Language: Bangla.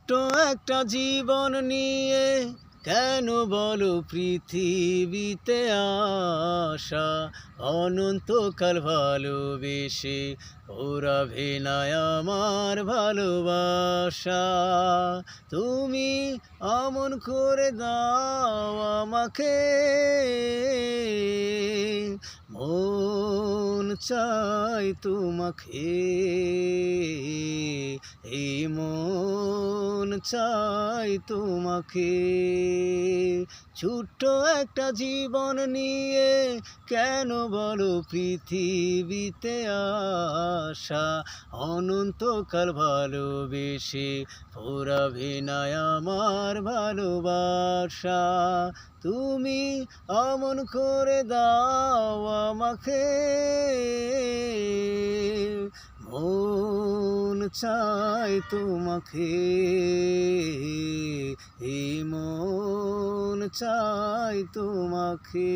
ছোট্ট একটা জীবন নিয়ে কেন বলো পৃথিবীতে আসা, অনন্তকাল ভালোবেসে ওরাবে না আমার ভালোবাসা। তুমি অমন করে দাও আমাকে, মন চাই তোমাকে, এই মন চাই তোমাকে। ছোট্ট একটা জীবন নিয়ে কেন বলো পৃথিবীতে আসা, অনন্তকাল ভালোবেসে পোড়াবে না আমার ভালোবাসা। তুমি অমন করে দাও আমাকে, মন চাই তোমাকে, এই মন চাই তোমাকে।